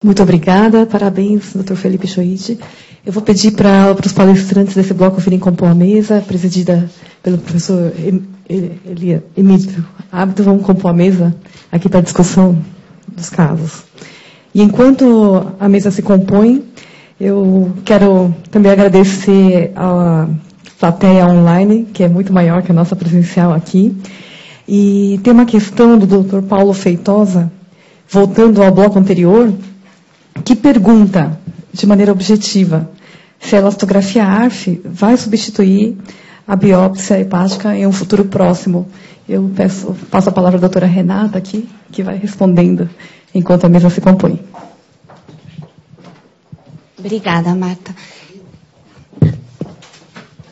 Muito obrigada, parabéns, Dr. Felipe Schoit. Eu vou pedir para os palestrantes desse bloco virem compor a mesa, presidida pelo professor Emílio Abdo. Vamos compor a mesa aqui para a discussão dos casos. E enquanto a mesa se compõe, eu quero também agradecer à plateia online, que é muito maior que a nossa presencial aqui. E tem uma questão do Dr. Paulo Feitosa, voltando ao bloco anterior, que pergunta, de maneira objetiva, se a elastografia ARF vai substituir a biópsia hepática em um futuro próximo. Eu passo a palavra à doutora Renata aqui, que vai respondendo enquanto a mesa se compõe. Obrigada, Marta.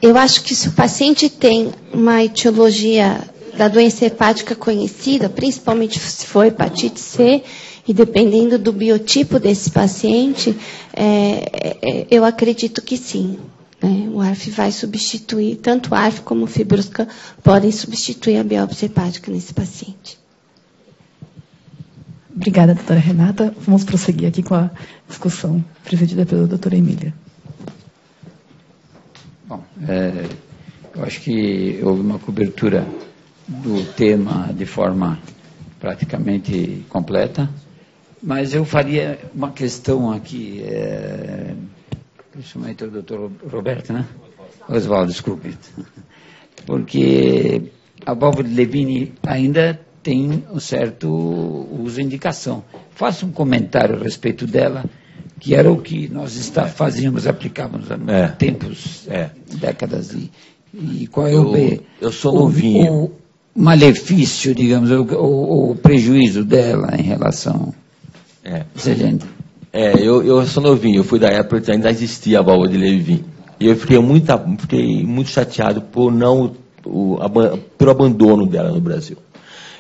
Eu acho que se o paciente tem uma etiologia da doença hepática conhecida, principalmente se for hepatite C, e dependendo do biotipo desse paciente, eu acredito que sim. O ARF vai substituir, tanto o ARF como o Fibrusca podem substituir a biópsia hepática nesse paciente. Obrigada, doutora Renata. Vamos prosseguir aqui com a discussão presidida pela doutora Emília. Bom, eu acho que houve uma cobertura do tema de forma praticamente completa, mas eu faria uma questão aqui, principalmente o doutor Roberto, né? Oswaldo, desculpe. Porque a válvula de Levine ainda tem um certo uso e indicação. Faça um comentário a respeito dela, que era o que nós fazíamos, aplicávamos há tempos, décadas. E qual é eu sou novinho. O malefício, digamos, o prejuízo dela em relação... Excelente. Eu sou novinho, eu fui da época que ainda existia a válvula de Levine. E eu fiquei muito chateado pelo abandono dela no Brasil.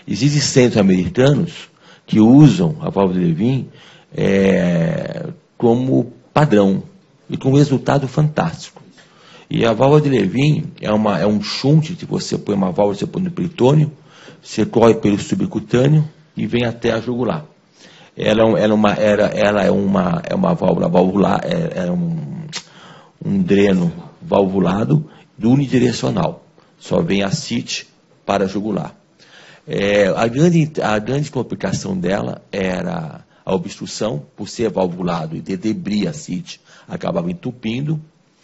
Existem centros americanos que usam a válvula de Levine como padrão e com resultado fantástico. E a válvula de Levine é um shunt que você põe uma válvula, você põe no peritônio, você corre pelo subcutâneo e vem até a jugular. Ela é uma válvula valvular, um dreno valvulado unidirecional. Só vem a CIT para a jugular. A grande complicação dela era a obstrução, por ser valvulado e de debris a CIT, acabava entupindo.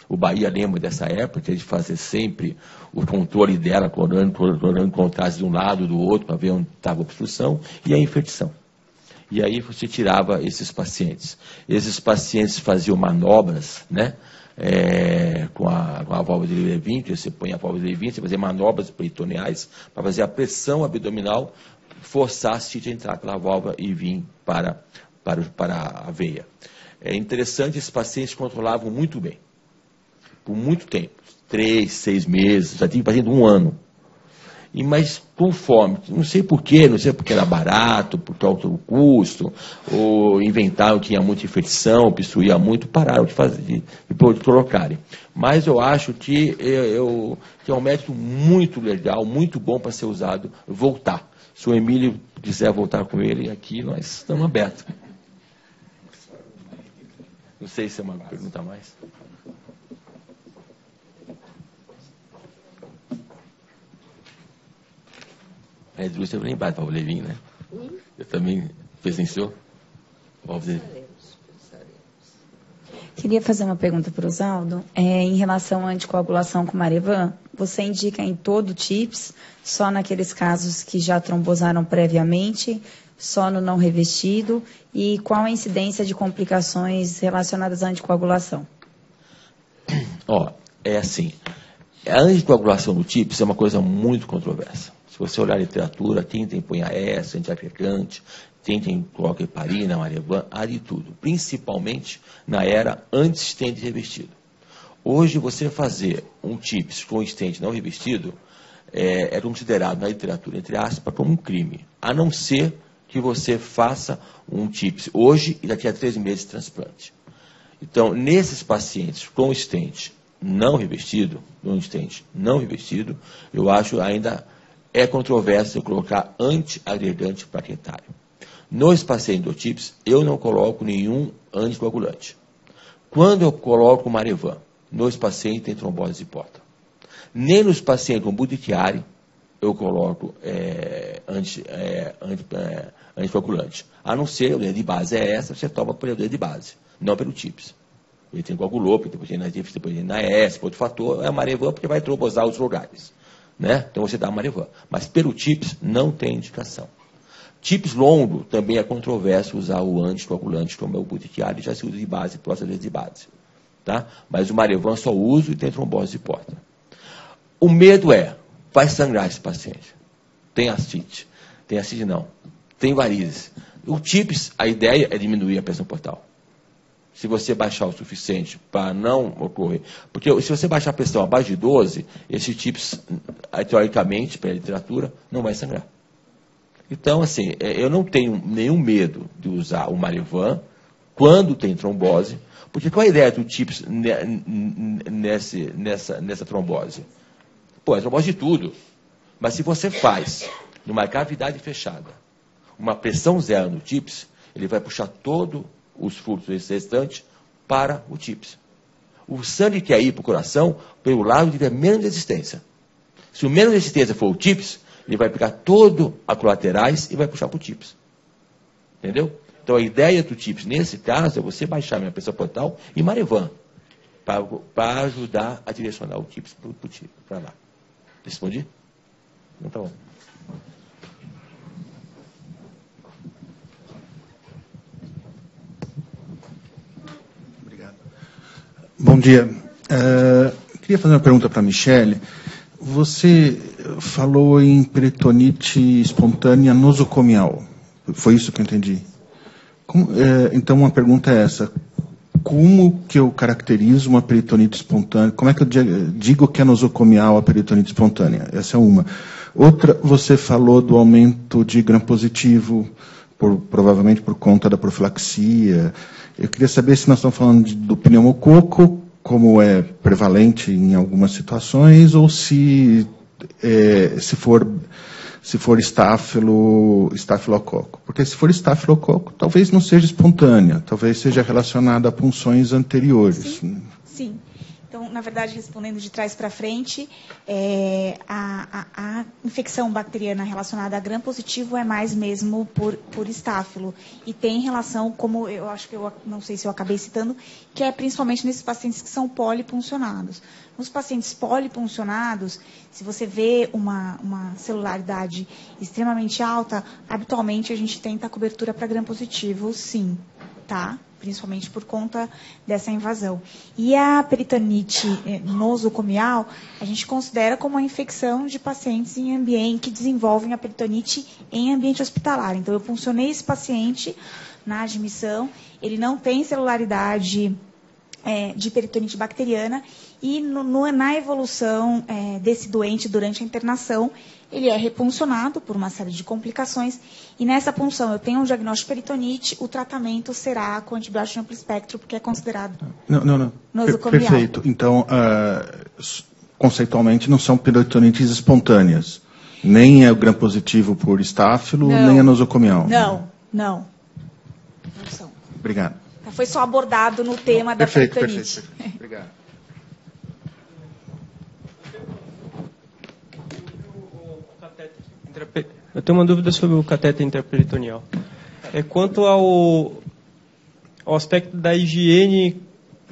O Bahia lembra dessa época de fazer sempre o controle dela, clorando contraste de um lado do outro, para ver onde estava a obstrução, e a infecção. E aí você tirava esses pacientes. Esses pacientes faziam manobras, né? Com a válvula de Levine, que você põe a válvula de Levine, você fazia manobras peritoneais para fazer a pressão abdominal, forçar a CIT a entrar pela válvula e vir para a veia. É interessante, esses pacientes controlavam muito bem, por muito tempo, 3, 6 meses, já tinha paciente 1 ano. Mas conforme, não sei porque era barato, porque alto custo, ou inventaram que tinha muita infecção, obstruía muito, pararam de fazer, de colocarem. Mas eu acho que é um método muito legal, muito bom para ser usado, voltar. Se o Emílio quiser voltar com ele, aqui nós estamos abertos. Não sei se é uma pergunta a mais. A indústria também bate para o Levine, né? Eu também presenciou. Queria fazer uma pergunta para o Oswaldo. Em relação à anticoagulação com Marevan, você indica em todo TIPS, só naqueles casos que já trombosaram previamente, só no não revestido, e qual a incidência de complicações relacionadas à anticoagulação? É assim, a anticoagulação no TIPS é uma coisa muito controversa. Se você olhar a literatura, tentem põe AS, antiagregante, tentem colocar heparina, Marevan, há de tudo. Principalmente na era anti-stent revestido. Hoje, você fazer um TIPS com stent não revestido é considerado na literatura, entre aspas, como um crime. A não ser que você faça um TIPS hoje e daqui a 3 meses de transplante. Então, nesses pacientes com stent não revestido, eu acho ainda... É controverso colocar antiagregante plaquetário. Nos pacientes do TIPS, eu não coloco nenhum anticoagulante. Quando eu coloco Marevan, nos pacientes tem trombose de porta. Nem nos pacientes com Budd-Chiari, eu coloco anticoagulante. A não ser, o dedo de base é essa, você toma pelo dedo de base, não pelo TIPS. Ele tem coagulou, depois tem na TIPS, depois tem na S, outro fator, é a Marevan, porque vai trombosar os lugares. Né? Então você dá a Marevan. Mas pelo TIPS não tem indicação. TIPS longo também é controverso usar o anticoagulante, como é o Budd-Chiari, já se usa de base, próstata de base. Tá? Mas o Marevan só uso e tem trombose de porta. O medo vai sangrar esse paciente. Tem ascite. Tem ascite não. Tem varizes. O TIPS, a ideia é diminuir a pressão portal. Se você baixar o suficiente para não ocorrer. Porque se você baixar a pressão abaixo de 12, esse TIPS, teoricamente, pela literatura, não vai sangrar. Então, assim, eu não tenho nenhum medo de usar o Marevan quando tem trombose, porque qual a ideia do TIPS nessa trombose? Pô, é trombose de tudo. Mas se você faz numa cavidade fechada, uma pressão zero no TIPS, ele vai puxar todos os fluxos restantes para o TIPS. O sangue que é ir para o coração, pelo lado, tiver menos resistência. Se o menos resistência for o TIPS, ele vai pegar todo a colaterais e vai puxar para o TIPS. Entendeu? Então a ideia do TIPS, nesse caso, é você baixar a minha pressão portal e Marevan, para ajudar a direcionar o TIPS para lá. Respondi? Então tá bom. Obrigado. Bom dia. Queria fazer uma pergunta para a Michele. Você falou em peritonite espontânea nosocomial. Foi isso que eu entendi? Então, uma pergunta é essa. Como que eu caracterizo uma peritonite espontânea? Como é que eu digo que é nosocomial a peritonite espontânea? Essa é uma. Outra, você falou do aumento de gram-positivo, provavelmente por conta da profilaxia. Eu queria saber se nós estamos falando do pneumococo, como é prevalente em algumas situações, ou se for estafilococo. Porque se for estafilococo, talvez não seja espontânea, talvez seja relacionada a punções anteriores. Sim. Então, na verdade, respondendo de trás para frente, a infecção bacteriana relacionada a gram-positivo é mais mesmo por estáfilo. E tem relação, como eu acho que eu não sei se eu acabei citando, que é principalmente nesses pacientes que são polipuncionados. Nos pacientes polipuncionados, se você vê uma celularidade extremamente alta, habitualmente a gente tenta a cobertura para gram-positivo, sim, tá? Principalmente por conta dessa invasão. E a peritonite nosocomial, a gente considera como uma infecção de pacientes em ambiente que desenvolvem a peritonite em ambiente hospitalar. Então, eu puncionei esse paciente na admissão, ele não tem celularidade de peritonite bacteriana e na evolução desse doente durante a internação, ele é repuncionado por uma série de complicações e nessa punção eu tenho um diagnóstico de peritonite, o tratamento será com antibiótico de amplo espectro, porque é considerado nosocomial. Perfeito. Então, conceitualmente, não são peritonites espontâneas. Nem é o gram-positivo por estáfilo, nem a nosocomial. Não são. Obrigado. Foi só abordado no tema da peritonite. Perfeito. Obrigado. Eu tenho uma dúvida sobre o catéter intraperitoneal. Quanto ao aspecto da higiene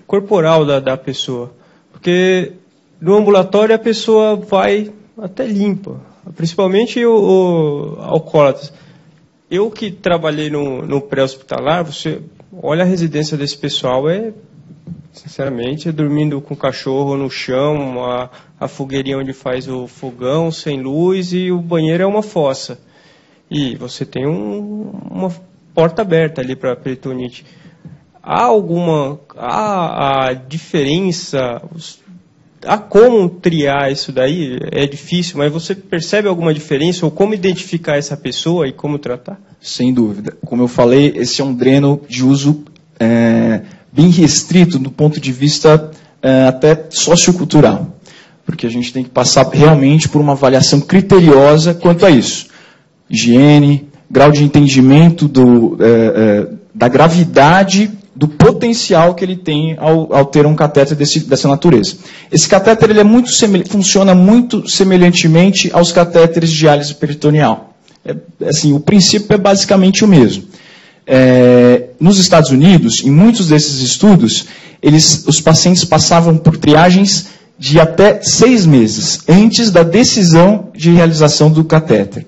corporal da pessoa. Porque no ambulatório a pessoa vai até limpa, principalmente o alcoólatras. Eu que trabalhei no pré-hospitalar, você olha a residência desse pessoal, sinceramente, dormindo com o cachorro no chão, a fogueirinha onde faz o fogão, sem luz, e o banheiro é uma fossa. E você tem uma porta aberta ali para a peritonite. Há a diferença? Há como triar isso daí? É difícil, mas você percebe alguma diferença? Ou como identificar essa pessoa e como tratar? Sem dúvida. Como eu falei, esse é um dreno de uso bem restrito do ponto de vista até sociocultural. Porque a gente tem que passar realmente por uma avaliação criteriosa quanto a isso. Higiene, grau de entendimento da gravidade do potencial que ele tem ao ter um catéter dessa natureza. Esse catéter ele funciona muito semelhantemente aos catéteres de diálise peritoneal. Assim, o princípio é basicamente o mesmo. Nos Estados Unidos, em muitos desses estudos, os pacientes passavam por triagens de até 6 meses antes da decisão de realização do catéter.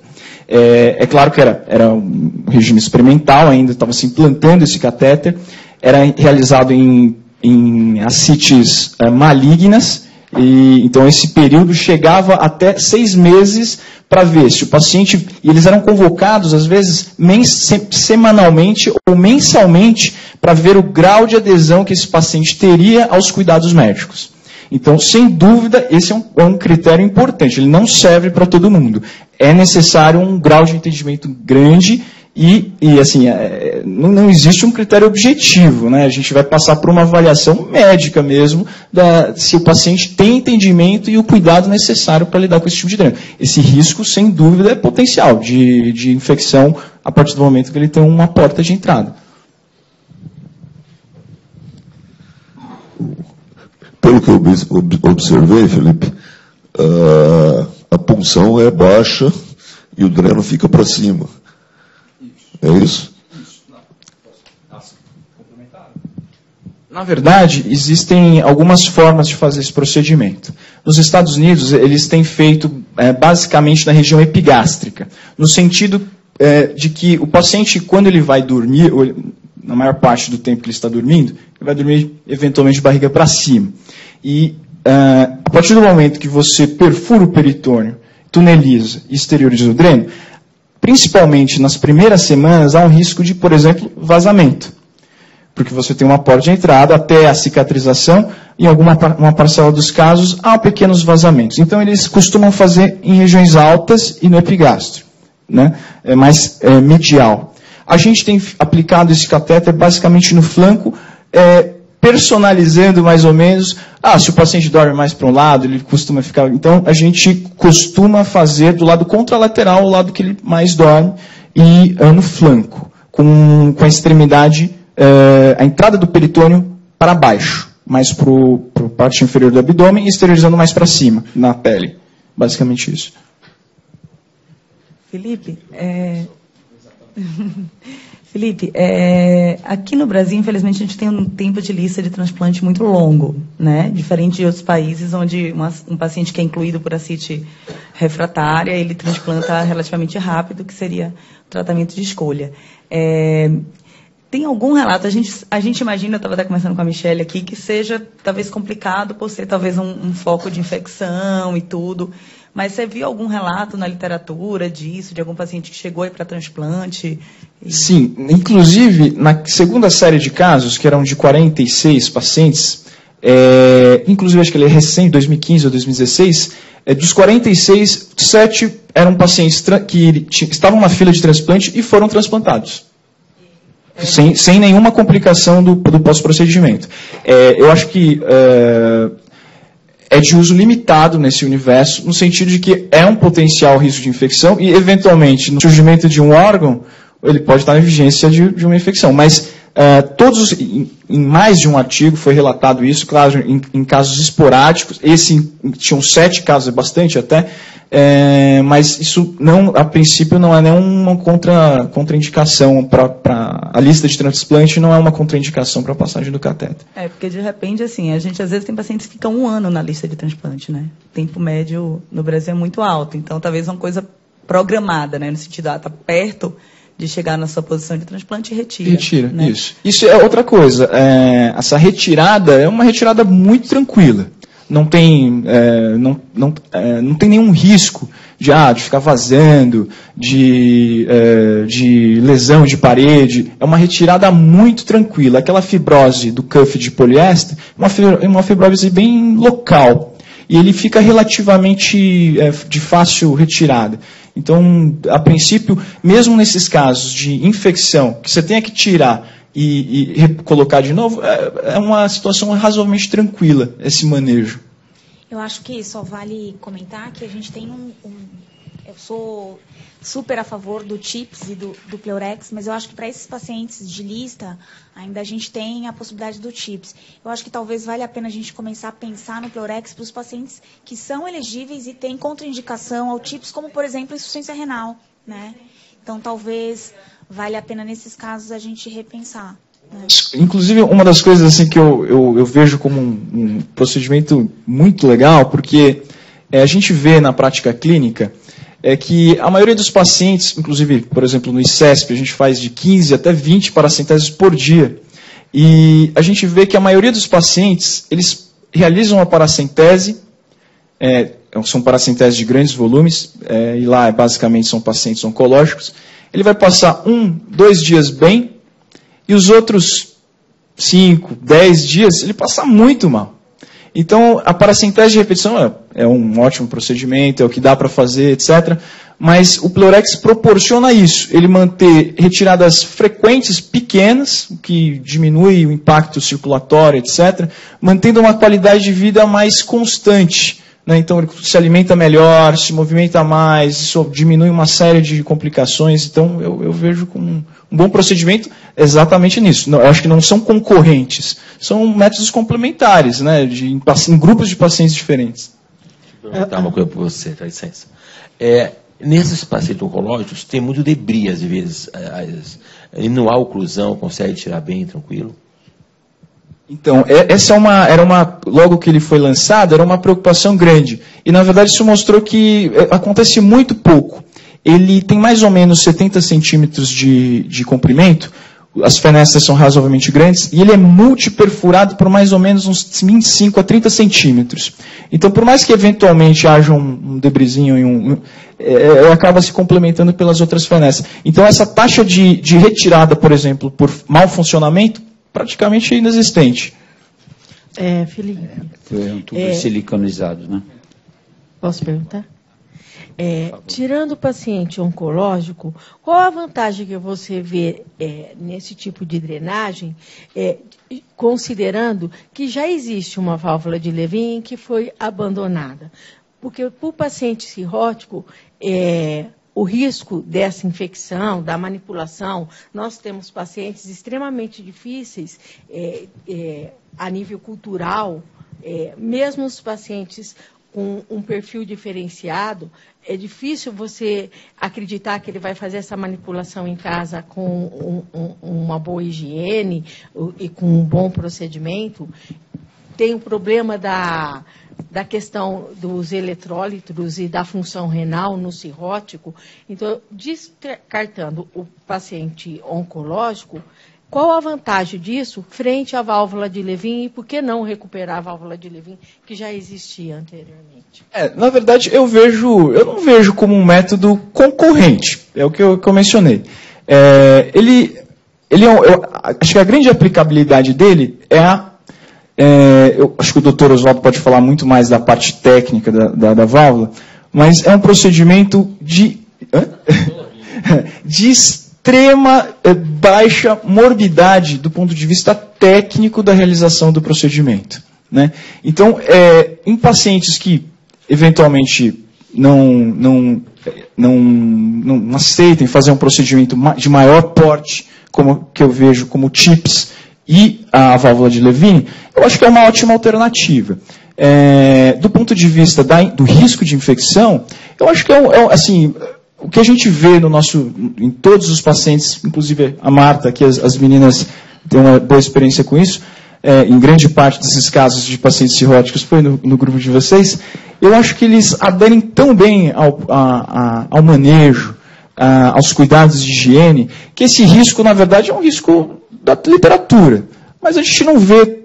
É claro que era um regime experimental, ainda estava se implantando esse catéter, era realizado em ascites malignas, e então esse período chegava até 6 meses para ver se o paciente, e eles eram convocados às vezes semanalmente ou mensalmente para ver o grau de adesão que esse paciente teria aos cuidados médicos. Então, sem dúvida, esse é um critério importante, ele não serve para todo mundo. É necessário um grau de entendimento grande e assim, não existe um critério objetivo, né? A gente vai passar por uma avaliação médica mesmo, se o paciente tem entendimento e o cuidado necessário para lidar com esse tipo de dreno. Esse risco, sem dúvida, é potencial de infecção a partir do momento que ele tem uma porta de entrada. Pelo que eu observei, Felipe, a punção é baixa e o dreno fica para cima. É isso? Na verdade, existem algumas formas de fazer esse procedimento. Nos Estados Unidos, eles têm feito basicamente na região epigástrica, no sentido de que o paciente, quando ele vai dormir, ou na maior parte do tempo que ele está dormindo, ele vai dormir eventualmente de barriga para cima. E a partir do momento que você perfura o peritônio, tuneliza e exterioriza o dreno, principalmente nas primeiras semanas, há um risco de, por exemplo, vazamento. Porque você tem uma porta de entrada até a cicatrização, em uma parcela dos casos, há pequenos vazamentos. Então, eles costumam fazer em regiões altas e no epigastro, né? Mais medial. A gente tem aplicado esse catéter basicamente no flanco, personalizando mais ou menos. Se o paciente dorme mais para um lado, ele costuma ficar... Então, a gente costuma fazer do lado contralateral, o lado que ele mais dorme, e no flanco, com a extremidade, a entrada do peritônio para baixo, mais para a parte inferior do abdômen, e exteriorizando mais para cima, na pele. Basicamente isso. Felipe, Felipe, aqui no Brasil, infelizmente, a gente tem um tempo de lista de transplante muito longo, né? Diferente de outros países, onde um paciente que é incluído por ascite refratária, ele transplanta relativamente rápido, que seria o tratamento de escolha. Tem algum relato, a gente imagina, eu estava até conversando com a Michelle aqui, que seja talvez complicado por ser talvez um foco de infecção e tudo, mas você viu algum relato na literatura disso, de algum paciente que chegou aí para transplante? Sim, inclusive na segunda série de casos, que eram de 46 pacientes, inclusive acho que ele é recente, 2015 ou 2016, dos 46, 7 eram pacientes que estavam na fila de transplante e foram transplantados. Sem nenhuma complicação do pós-procedimento. Eu acho que é de uso limitado nesse universo, no sentido de que é um potencial risco de infecção e, eventualmente, no surgimento de um órgão, ele pode estar na vigência de uma infecção. Mas em mais de um artigo foi relatado isso, claro, em casos esporádicos. Tinham 7 casos, é bastante até, mas isso, a princípio, não é nenhuma contraindicação a lista de transplante não é uma contraindicação para a passagem do catéter. Porque de repente, assim, a gente às vezes tem pacientes que ficam 1 ano na lista de transplante, né? O tempo médio no Brasil é muito alto, então talvez uma coisa programada, né? No sentido, está perto de chegar na sua posição de transplante e retira. Né? Isso. Isso é outra coisa. Essa retirada é uma retirada muito tranquila. Não tem nenhum risco de ficar vazando, de lesão de parede. É uma retirada muito tranquila. Aquela fibrose do cuff de poliéster é uma fibrose bem local. E ele fica relativamente de fácil retirada. Então, a princípio, mesmo nesses casos de infecção, que você tenha que tirar e colocar de novo, é uma situação razoavelmente tranquila, esse manejo. Eu acho que só vale comentar que a gente tem eu sou super a favor do TIPS e do Pleurex, mas eu acho que para esses pacientes de lista, ainda a gente tem a possibilidade do TIPS. Eu acho que talvez valha a pena a gente começar a pensar no Pleurex para os pacientes que são elegíveis e têm contraindicação ao TIPS, como, por exemplo, insuficiência renal, né? Então, talvez valha a pena, nesses casos, a gente repensar. Né? Inclusive, uma das coisas assim, que eu vejo como um procedimento muito legal, porque a gente vê na prática clínica que a maioria dos pacientes, inclusive, por exemplo, no ICESP, a gente faz de 15 até 20 paracenteses por dia. E a gente vê que a maioria dos pacientes, eles realizam a paracentese, são paracenteses de grandes volumes, e lá basicamente são pacientes oncológicos. Ele vai passar 1, 2 dias bem, e os outros 5, 10 dias, ele passa muito mal. Então, a paracentese de repetição é um ótimo procedimento, é o que dá para fazer, etc. Mas o Pleurex proporciona isso, ele manter retiradas frequentes, pequenas, o que diminui o impacto circulatório, etc., mantendo uma qualidade de vida mais constante. Né? Então, ele se alimenta melhor, se movimenta mais, isso diminui uma série de complicações. Então, eu vejo como um bom procedimento exatamente nisso. Eu acho que não são concorrentes, são métodos complementares, né? Em grupos de pacientes diferentes. Vou perguntar uma coisa para você, dá licença. Nesses pacientes oncológicos, tem muito debris, às vezes. E não há oclusão, consegue tirar bem, tranquilo? Então, essa logo que ele foi lançado, era uma preocupação grande. E, na verdade, isso mostrou que acontece muito pouco. Ele tem mais ou menos 70 centímetros de comprimento, as fenestras são razoavelmente grandes, e ele é multiperfurado por mais ou menos uns 25 a 30 centímetros. Então, por mais que eventualmente haja um debrisinho, acaba se complementando pelas outras fenestras. Então, essa taxa de retirada, por exemplo, por mau funcionamento, praticamente inexistente. Felipe. Foi um tubo siliconizado, né? Posso perguntar? Tirando o paciente oncológico, qual a vantagem que você vê nesse tipo de drenagem, considerando que já existe uma válvula de Levin que foi abandonada? Porque para o paciente cirrótico, o risco dessa infecção, da manipulação, nós temos pacientes extremamente difíceis a nível cultural, mesmo os pacientes com um perfil diferenciado, é difícil você acreditar que ele vai fazer essa manipulação em casa com uma boa higiene e com um bom procedimento. Tem o problema da questão dos eletrólitos e da função renal no cirrótico. Então, descartando o paciente oncológico, qual a vantagem disso frente à válvula de Levin e por que não recuperar a válvula de Levin que já existia anteriormente? Na verdade, eu não vejo como um método concorrente, é o que eu mencionei. Eu acho que a grande aplicabilidade dele eu acho que o doutor Oswaldo pode falar muito mais da parte técnica da válvula, mas é um procedimento de extrema baixa morbidade do ponto de vista técnico da realização do procedimento. Né? Então, em pacientes que eventualmente não aceitem fazer um procedimento de maior porte, como que eu vejo como TIPS e a válvula de Levin, eu acho que é uma ótima alternativa. Do ponto de vista do risco de infecção, eu acho que assim, o que a gente vê em todos os pacientes, inclusive a Marta, que as meninas têm uma boa experiência com isso, em grande parte desses casos de pacientes cirróticos foi no grupo de vocês, eu acho que eles aderem tão bem ao manejo, aos cuidados de higiene, que esse risco, na verdade, é um risco da literatura. Mas a gente não vê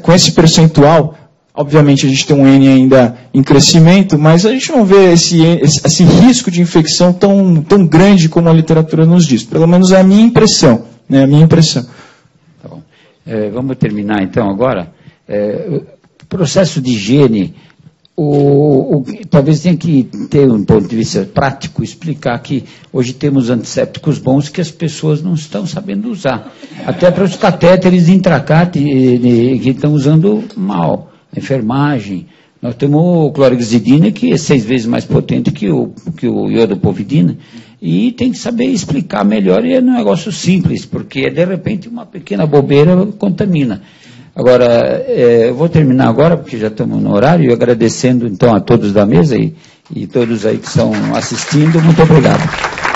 com esse percentual. Obviamente, a gente tem um N ainda em crescimento, mas a gente não vê esse risco de infecção tão grande como a literatura nos diz. Pelo menos é a minha impressão. Né? A minha impressão. Tá bom. Vamos terminar, então, agora. O processo de higiene, talvez tenha que ter um ponto de vista prático, explicar que hoje temos antissépticos bons que as pessoas não estão sabendo usar. Até para os catéteres intracate que estão usando mal. A enfermagem, Nós temos o clorhexidina, que é 6 vezes mais potente que o iodopovidina, e tem que saber explicar melhor, e é um negócio simples, porque de repente uma pequena bobeira contamina. Agora, eu vou terminar agora, porque já estamos no horário, e agradecendo então a todos da mesa e todos aí que estão assistindo, muito obrigado.